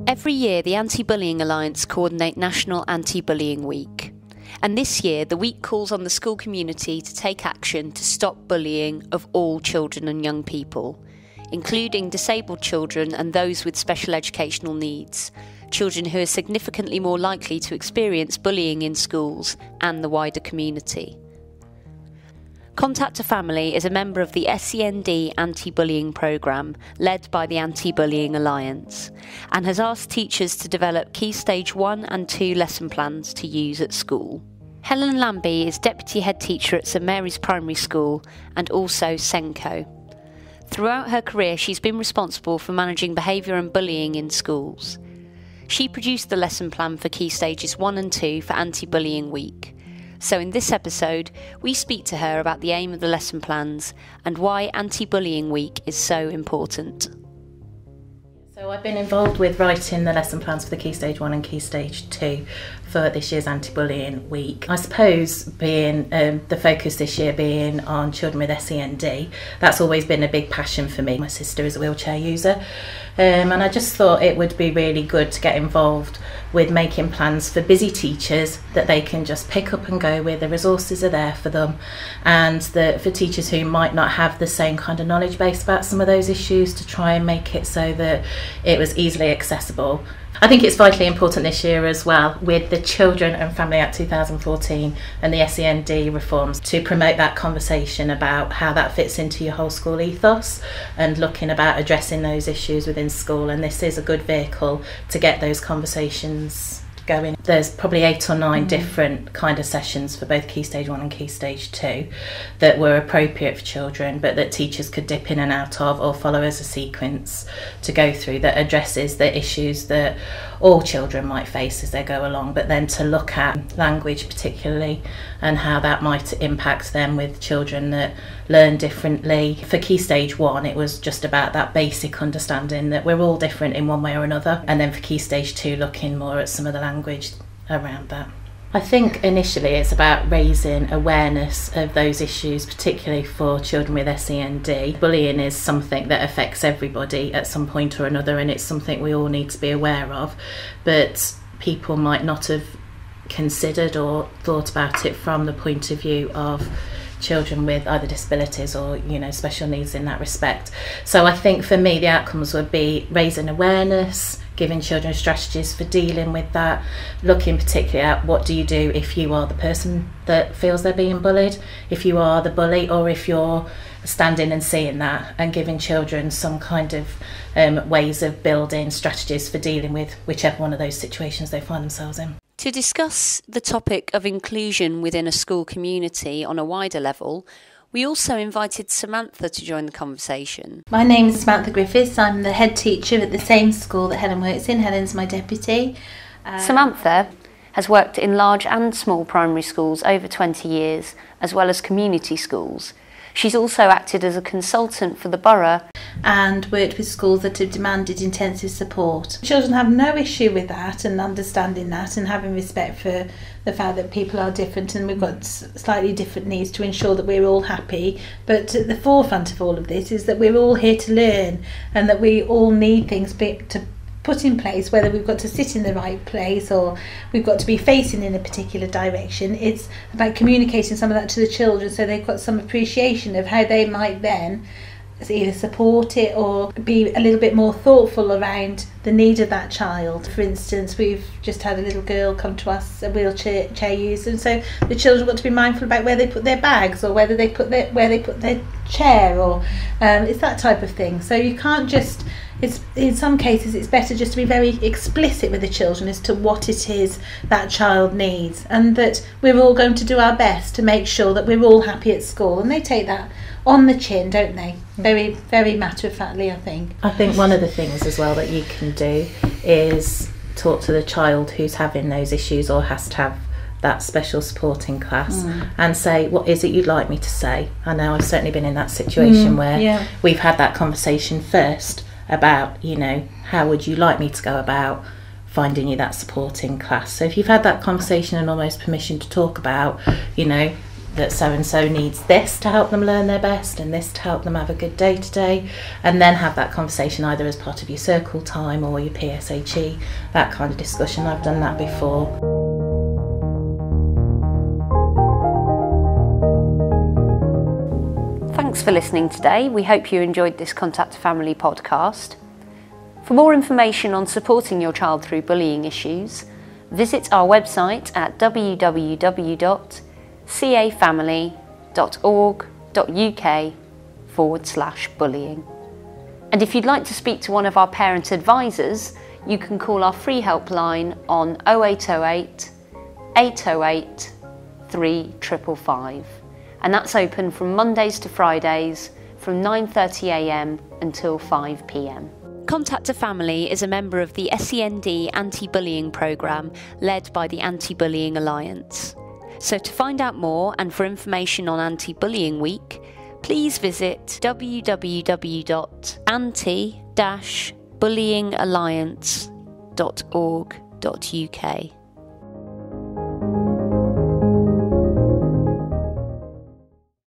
Every year, the Anti-Bullying Alliance coordinate National Anti-Bullying Week. And this year, the week calls on the school community to take action to stop bullying of all children and young people, including disabled children and those with special educational needs, children who are significantly more likely to experience bullying in schools and the wider community. Contact a Family is a member of the SEND anti-bullying programme led by the Anti-Bullying Alliance and has asked teachers to develop Key Stage 1 and 2 lesson plans to use at school. Helen Lambie is Deputy Head Teacher at St Mary's Primary School and also SENCO. Throughout her career, she's been responsible for managing behaviour and bullying in schools. She produced the lesson plan for Key Stages 1 and 2 for Anti-Bullying Week. So in this episode, we speak to her about the aim of the lesson plans and why Anti-Bullying Week is so important. So I've been involved with writing the lesson plans for the Key Stage 1 and Key Stage 2 for this year's Anti-Bullying Week. I suppose being the focus this year being on children with SEND, that's always been a big passion for me. My sister is a wheelchair user and I just thought it would be really good to get involved with making plans for busy teachers that they can just pick up and go with. The resources are there for them, and for teachers who might not have the same kind of knowledge base about some of those issues, to try and make it so that it was easily accessible. I think it's vitally important this year as well, with the Children and Family Act 2014 and the SEND reforms, to promote that conversation about how that fits into your whole school ethos and looking about addressing those issues within school. And this is a good vehicle to get those conversations going. There's probably 8 or 9 different kind of sessions for both Key Stage 1 and Key Stage 2 that were appropriate for children, but that teachers could dip in and out of or follow as a sequence to go through, that addresses the issues that all children might face as they go along, but then to look at language particularly and how that might impact them with children that learn differently. For Key Stage 1, it was just about that basic understanding that we're all different in one way or another, and then for Key Stage 2 looking more at some of the language around that. I think initially it's about raising awareness of those issues, particularly for children with SEND. Bullying is something that affects everybody at some point or another, and it's something we all need to be aware of, but people might not have considered or thought about it from the point of view of children with either disabilities or, special needs in that respect. So I think for me the outcomes would be raising awareness, giving children strategies for dealing with that, looking particularly at what do you do if you are the person that feels they're being bullied, if you are the bully, or if you're standing and seeing that, and giving children some kind of ways of building strategies for dealing with whichever one of those situations they find themselves in. To discuss the topic of inclusion within a school community on a wider level, we also invited Samantha to join the conversation. My name is Samantha Griffiths. I'm the head teacher at the same school that Helen works in. Helen's my deputy. Samantha has worked in large and small primary schools over 20 years, as well as community schools. She's also acted as a consultant for the borough and worked with schools that have demanded intensive support. Children have no issue with that, and understanding that and having respect for the fact that people are different and we've got slightly different needs, to ensure that we're all happy. But at the forefront of all of this is that we're all here to learn, and that we all need things to put in place, whether we've got to sit in the right place or we've got to be facing in a particular direction. It's about communicating some of that to the children so they've got some appreciation of how they might then either support it or be a little bit more thoughtful around the need of that child. For instance, we've just had a little girl come to us, a wheelchair user, and so the children got to be mindful about where they put their bags or where they put their chair, or it's that type of thing. So you can't just, it's in some cases it's better just to be very explicit with the children as to what it is that child needs, and that we're all going to do our best to make sure that we're all happy at school, and they take that on the chin, don't they? Very, very matter-of-factly, I think. I think one of the things as well that you can do is talk to the child who's having those issues or has to have that special supporting class and say, what is it you'd like me to say? I know I've certainly been in that situation where we've had that conversation first about, how would you like me to go about finding you that supporting class? So if you've had that conversation and almost permission to talk about, that so-and-so needs this to help them learn their best and this to help them have a good day today, and then have that conversation either as part of your circle time or your PSHE, that kind of discussion. I've done that before. Thanks for listening today. We hope you enjoyed this Contact a Family podcast. For more information on supporting your child through bullying issues, visit our website at www.cafamily.org.uk/bullying. And if you'd like to speak to one of our parent advisors, you can call our free helpline on 0808 808 3555. And that's open from Mondays to Fridays from 9:30 a.m. until 5 p.m. Contact a Family is a member of the SEND Anti-Bullying programme led by the Anti-Bullying Alliance. So to find out more and for information on Anti-Bullying Week, please visit www.anti-bullyingalliance.org.uk.